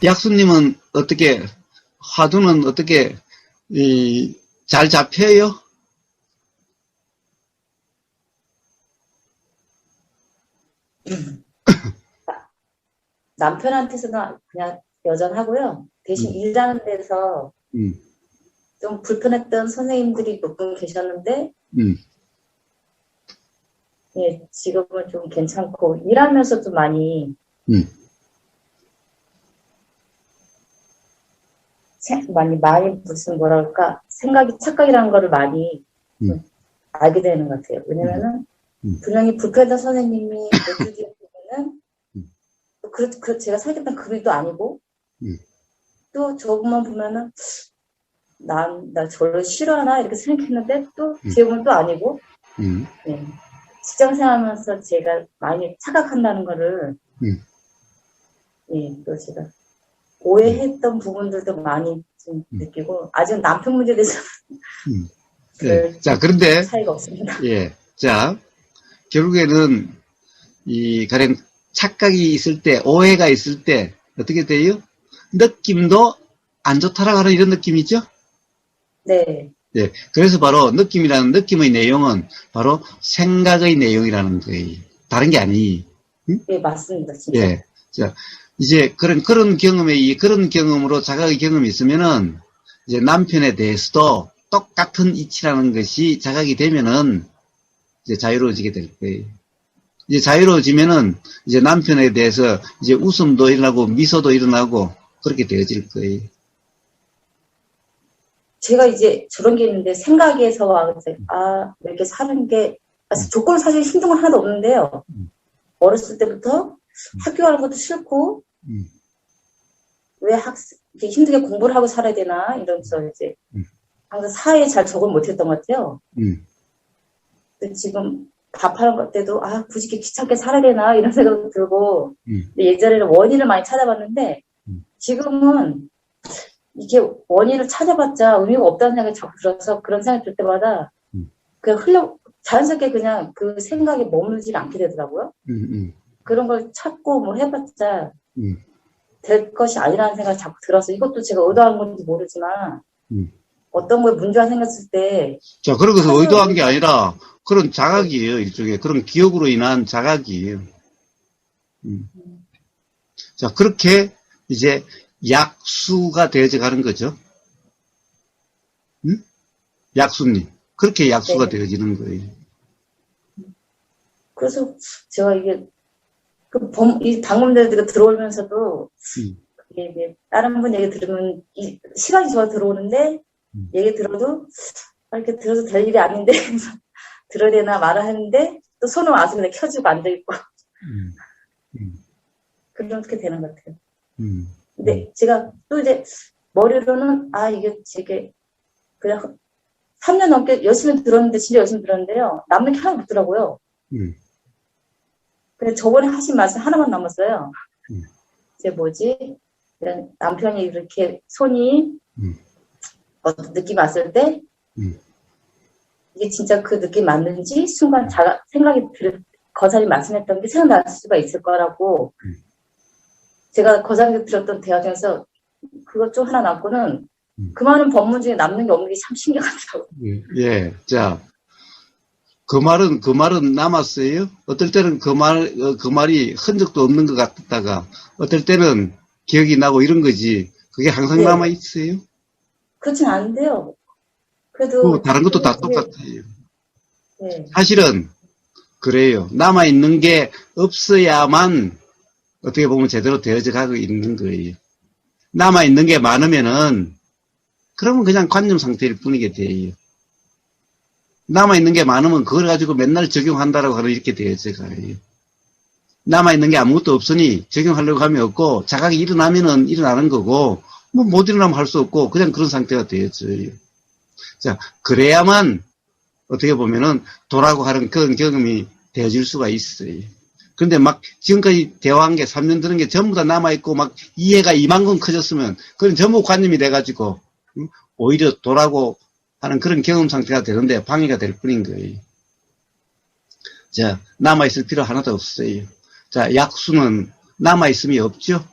약수님은 어떻게, 화두는 어떻게, 잘 잡혀요? 남편한테서는 그냥 여전하고요. 대신 음, 일하는 데서 음, 좀 불편했던 선생님들이 몇 분 계셨는데, 음, 예, 지금은 좀 괜찮고, 일하면서 좀 많이, 음, 많이 무슨 뭐랄까, 착각이라는 거를 많이 음, 알게 되는 것 같아요. 음, 왜냐면은, 음, 분명히 불편했던 선생님이 몇 주 뒤에 보면은, 음, 제가 사귀었던 그룹도 아니고, 음, 또 저분만 보면은, 나 저를 싫어하나? 이렇게 생각했는데, 또 음, 제 몸은 또 아니고, 음, 예. 직장 생활하면서 제가 많이 착각한다는 거를, 음, 예, 또 제가 음, 오해했던 부분들도 많이 좀 음, 느끼고, 아직 남편 문제에 대해서 음. 예. 별 자, 그런데, 차이가 없습니다. 예. 자, 결국에는 가령 착각이 있을 때, 오해가 있을 때, 어떻게 돼요? 느낌도 안 좋다라고 하는 이런 느낌이죠? 네, 예. 그래서 바로 느낌의 내용은 바로 생각의 내용이라는 거예요. 다른 게 아니. 응? 예, 맞습니다, 진짜. 예. 자, 이제 그런 경험으로 자각의 경험이 있으면은, 이제 남편에 대해서도 똑같은 이치라는 것이 자각이 되면은, 이제 자유로워지게 될 거예요. 이제 자유로워지면은, 이제 남편에 대해서 이제 웃음도 일어나고, 미소도 일어나고, 그렇게 되어질 거예요. 제가 이제 저런 게 있는데, 생각에서 와, 이렇게 사는 게, 음, 조건 사실 힘든 건 하나도 없는데요. 음, 어렸을 때부터 학교 가는 것도 싫고, 음, 왜 이렇게 힘들게 공부를 하고 살아야 되나, 이러면서 이제 음, 항상 사회에 잘 적응 못했던 것 같아요. 음, 근데 지금 밥하는 것 때도 굳이 이렇게 귀찮게 살아야 되나 이런 생각도 들고, 음, 근데 예전에는 원인을 많이 찾아봤는데 음, 지금은 이게 원인을 찾아봤자 의미가 없다는 생각이 자꾸 들어서 그런 생각이 들 때마다 음, 그냥 자연스럽게 그냥 그 생각에 머물지 않게 되더라고요. 음, 그런 걸 찾고 뭐 해봤자 음, 될 것이 아니라는 생각이 자꾸 들어서 이것도 제가 의도한 건지 모르지만 음. 어떤 거에 문제가 생겼을 때 자, 그러고서 의도한 게 찾아내자. 아니라 그런 네. 자각이에요. 일종의 그런 기억으로 인한 자각이에요. 음. 자, 그렇게 이제 약수가 되어져 가는 거죠. 음? 약수님. 그렇게 약수가 네. 되어지는 거예요. 그래서 제가 이게 이 방문자들이 들어오면서도 음, 이게 다른 분 얘기 들으면 시간이 좋아 들어오는데 음, 얘기 들어도 이렇게 들어도 될 일이 아닌데 들어야 되나 말아 하는데 또 손을 와서 그냥 켜주고 앉아있고 음, 음, 그렇게 되는 것 같아요. 음, 음, 근데 제가 또 이제 머리로는 이게 그냥 3년 넘게 열심히 들었는데 진짜 열심히 들었는데요. 남는 게 하나 없더라고요. 음, 근데 저번에 하신 말씀 하나만 남았어요. 음, 이제 뭐지? 남편이 이렇게 손이 음, 어떤 느낌 왔을 때 음, 이게 진짜 그 느낌 맞는지 순간 생각이 거사님 말씀했던 게 생각날 수가 있을 거라고 음, 제가 거사님 들었던 대화 중에서 그것 좀 하나 남고는 음. 그 많은 법문 중에 남는 게 없는 게 참 신기하더라고요. 예. 예. 자, 그 말은 남았어요. 어떨 때는 그 말이 흔적도 없는 것 같다가, 어떨 때는 기억이 나고 이런 거지. 그게 항상 남아 네, 있어요. 그렇진 않은데요. 그 그래도 다른 것도 다 이게 똑같아요. 네, 사실은 그래요. 남아 있는 게 없어야만 어떻게 보면 제대로 되어져 가고 있는 거예요. 남아 있는 게 많으면은 그러면 그냥 관념 상태일 뿐이게 돼요. 남아 있는 게 많으면 그걸 가지고 맨날 적용한다라고 하는 이렇게 되어져 가요. 남아 있는 게 아무것도 없으니 적용하려고 하면 없고 자각이 일어나면은 일어나는 거고 뭐 못 일어나면 할 수 없고 그냥 그런 상태가 되어져요. 자, 그래야만 어떻게 보면은 도라고 하는 그런 경험이 되어질 수가 있어요. 그런데 막 지금까지 대화한 게 3년 드는 게 전부 다 남아있고 막 이해가 이만큼 커졌으면 그건 전부 관념이 돼가지고 오히려 도라고 하는 그런 경험 상태가 되는데 방해가 될 뿐인 거예요. 자, 남아있을 필요 하나도 없어요. 자, 약수는 남아있음이 없죠?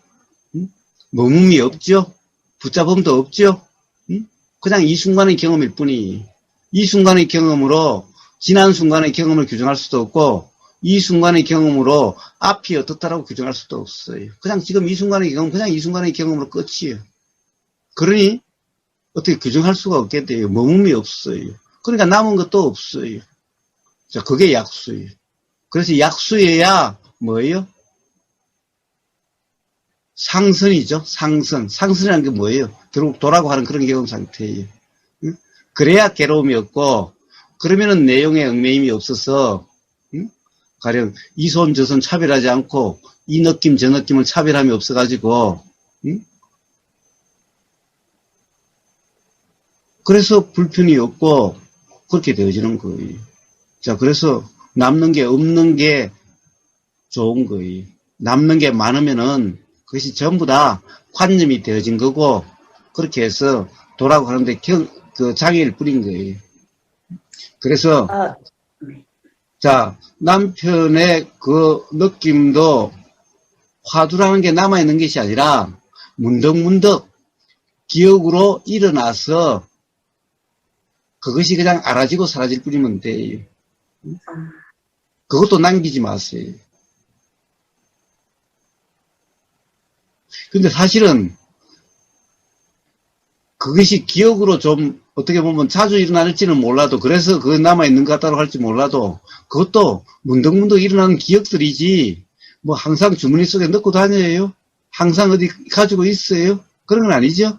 머금이 없죠? 붙잡음도 없죠? 응? 그냥 이 순간의 경험일 뿐이, 이 순간의 경험으로 지난 순간의 경험을 규정할 수도 없고, 이 순간의 경험으로 앞이 어떻다라고 규정할 수도 없어요. 그냥 지금 이 순간의 경험, 그냥 이 순간의 경험으로 끝이에요. 그러니 어떻게 규정할 수가 없게 돼요. 머금이 없어요. 그러니까 남은 것도 없어요. 자, 그게 약수예요. 그래서 약수여야 뭐예요? 상선이죠. 상선. 상선이라는 게 뭐예요? 결국 도라고 하는 그런 경험 상태예요. 응? 그래야 괴로움이 없고, 그러면은 내용에 얽매임이 없어서, 응? 가령 이 손 저 손 차별하지 않고 이 느낌 저 느낌을 차별함이 없어가지고, 응? 그래서 불편이 없고 그렇게 되어지는 거예요. 자, 그래서 남는 게 없는 게 좋은 거예요. 남는 게 많으면은 그것이 전부 다 관념이 되어진 거고, 그렇게 해서 도라고 하는데 그 장애를 뿌린 거예요. 그래서 아, 자, 남편의 그 느낌도 화두라는 게 남아있는 것이 아니라 문득문득 기억으로 일어나서 그것이 그냥 알아지고 사라질 뿐이면 돼요. 그것도 남기지 마세요. 근데 사실은 그것이 기억으로 좀 어떻게 보면 자주 일어날지는 몰라도, 그래서 그거 남아있는 것 같다고 할지 몰라도 그것도 문득문득 일어나는 기억들이지 뭐 항상 주머니 속에 넣고 다녀요? 항상 어디 가지고 있어요? 그런 건 아니죠?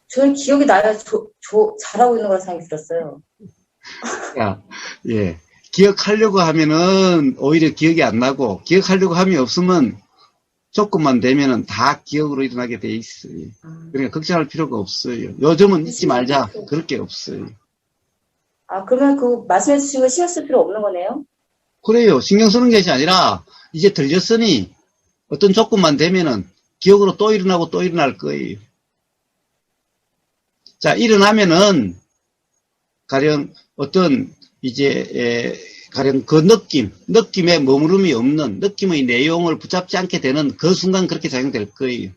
저는 기억이 나야 잘하고 있는 거라 생각이 들었어요. 야, 예. 기억하려고 하면은 오히려 기억이 안 나고, 기억하려고 함이 없으면 조금만 되면은 다 기억으로 일어나게 돼 있어요. 그러니까 걱정할 필요가 없어요. 요즘은 잊지 말자. 그럴 게 없어요. 아, 그러면 그 말씀해 주신 거 신경 쓸 필요 없는 거네요? 그래요. 신경 쓰는 것이 아니라 이제 들렸으니 어떤 조건만 되면은 기억으로 또 일어나고 또 일어날 거예요. 자, 일어나면은 가령 어떤 이제 가령 그 느낌에 머무름이 없는 느낌의 내용을 붙잡지 않게 되는 그 순간 그렇게 작용될 거예요.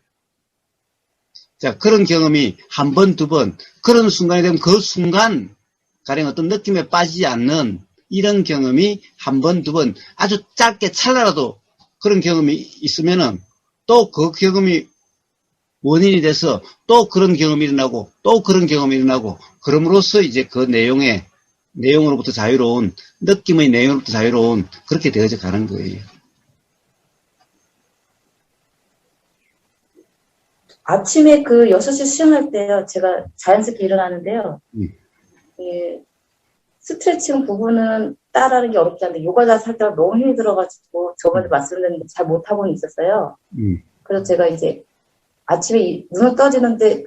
자, 그런 경험이 한 번, 두 번, 그런 순간이 되면 그 순간 가령 어떤 느낌에 빠지지 않는 이런 경험이 한 번, 두 번, 아주 짧게 찰나라도 그런 경험이 있으면은 또 그 경험이 원인이 돼서 또 그런 경험이 일어나고 또 그런 경험이 일어나고, 그럼으로써 이제 그 내용으로부터 자유로운, 느낌의 내용으로부터 자유로운, 그렇게 되어져 가는 거예요. 아침에 그 6시 수영할 때요, 제가 자연스럽게 일어나는데요. 예, 스트레칭 부분은 따라하는 게 어렵지 않은데, 요가 자세 할 때가 너무 힘이 들어가지고, 저번에 말씀드렸는데 잘 못하고는 있었어요. 그래서 제가 이제 아침에 눈을 떠지는데,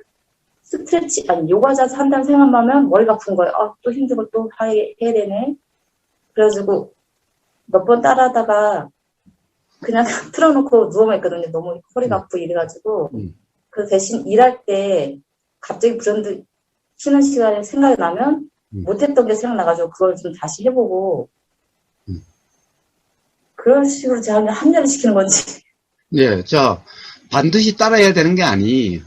요가 자세 한다는 생각만 하면 머리가 아픈 거예요. 아, 또 힘들고 또 해야 되네. 그래가지고 몇 번 따라하다가 그냥 틀어놓고 누워만 있거든요. 너무 허리가 아프고 이래가지고. 그 대신 일할 때 갑자기 불현듯 쉬는 시간에 생각이 나면 못했던 게 생각나가지고 그걸 좀 다시 해보고 그런 식으로 제가 그냥 합리화를 시키는 건지. 예, 자, 반드시 따라야 되는 게 아니에요.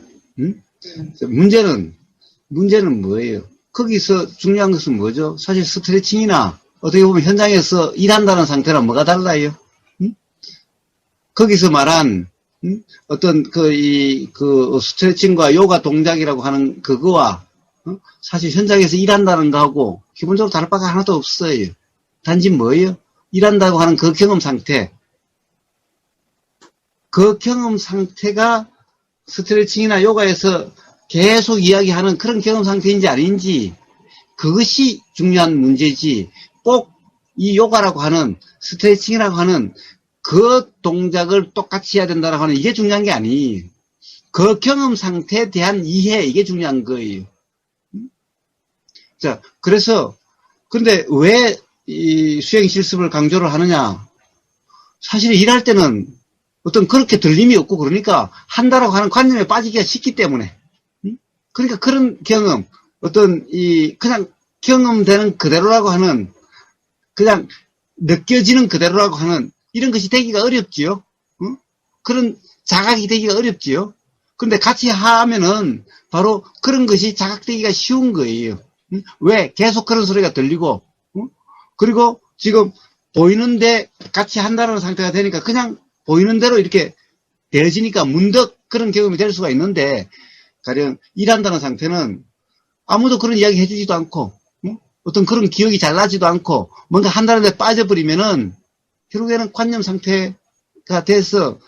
문제는 뭐예요? 거기서 중요한 것은 뭐죠? 사실 스트레칭이나 어떻게 보면 현장에서 일한다는 상태랑 뭐가 달라요? 거기서 말한 어떤 그 스트레칭과 요가 동작이라고 하는 그거와 사실 현장에서 일한다는 거하고 기본적으로 다를 바가 하나도 없어요. 단지 뭐예요? 일한다고 하는 그 경험 상태. 그 경험 상태가 스트레칭이나 요가에서 계속 이야기하는 그런 경험 상태인지 아닌지, 그것이 중요한 문제지, 꼭 이 요가라고 하는, 스트레칭이라고 하는 그 동작을 똑같이 해야 된다고 하는 이게 중요한 게 아니에요. 그 경험 상태에 대한 이해, 이게 중요한 거예요. 자, 그래서 근데 왜 이 수행 실습을 강조를 하느냐? 사실 일할 때는 어떤 그렇게 들림이 없고 그러니까 한다라고 하는 관념에 빠지기가 쉽기 때문에. 그러니까 그런 경험, 어떤 그냥 경험되는 그대로라고 하는, 그냥 느껴지는 그대로라고 하는 이런 것이 되기가 어렵지요. 그런 자각이 되기가 어렵지요. 근데 같이 하면은 바로 그런 것이 자각되기가 쉬운 거예요. 왜? 계속 그런 소리가 들리고, 그리고 지금 보이는데 같이 한다는 상태가 되니까 그냥 보이는 대로 이렇게 되어지니까 문득 그런 경험이 될 수가 있는데, 가령 일한다는 상태는 아무도 그런 이야기 해주지도 않고, 어떤 그런 기억이 잘 나지도 않고, 뭔가 한다는 데 빠져버리면은, 결국에는 관념 상태가 돼서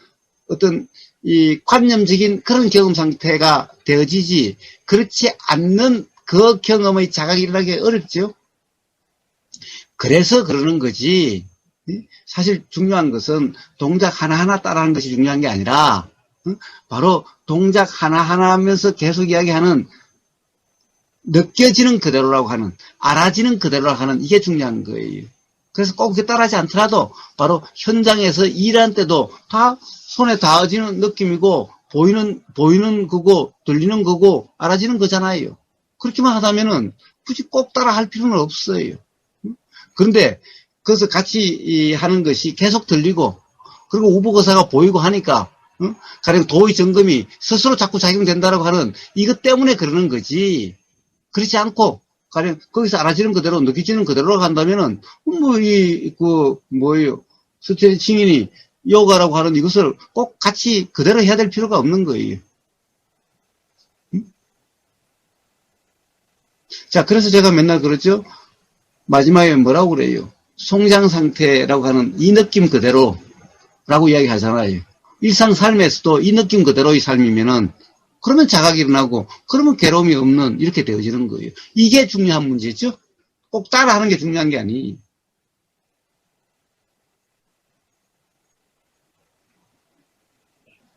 어떤 이 관념적인 그런 경험 상태가 되어지지, 그렇지 않는 그 경험의 자각이 일어나기 어렵죠. 그래서 그러는 거지. 사실 중요한 것은 동작 하나하나 따라하는 것이 중요한 게 아니라, 바로 동작 하나하나 하면서 계속 이야기하는 느껴지는 그대로라고 하는, 알아지는 그대로라고 하는 이게 중요한 거예요. 그래서 꼭 그렇게 따라하지 않더라도 바로 현장에서 일할 때도 다 손에 닿아지는 느낌이고 보이는 거고 들리는 거고 알아지는 거잖아요. 그렇게만 하다면은 굳이 꼭 따라 할 필요는 없어요. 그런데 그래서 같이 하는 것이 계속 들리고 그리고 우보거사가 보이고 하니까 가령 도의 점검이 스스로 자꾸 작용된다라고 하는 이것 때문에 그러는 거지. 그렇지 않고 가령 거기서 알아지는 그대로 느껴지는 그대로 간다면은 뭐예요? 스트레칭이니 요가라고 하는 이것을 꼭 같이 그대로 해야 될 필요가 없는 거예요. 자, 그래서 제가 맨날 그러죠. 마지막에 뭐라고 그래요? 송장 상태라고 하는 이 느낌 그대로라고 이야기하잖아요. 일상 삶에서도 이 느낌 그대로의 삶이면은 그러면 자각이 일어나고 그러면 괴로움이 없는 이렇게 되어지는 거예요. 이게 중요한 문제죠. 꼭 따라하는 게 중요한 게 아니에요.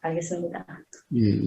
알겠습니다. 예.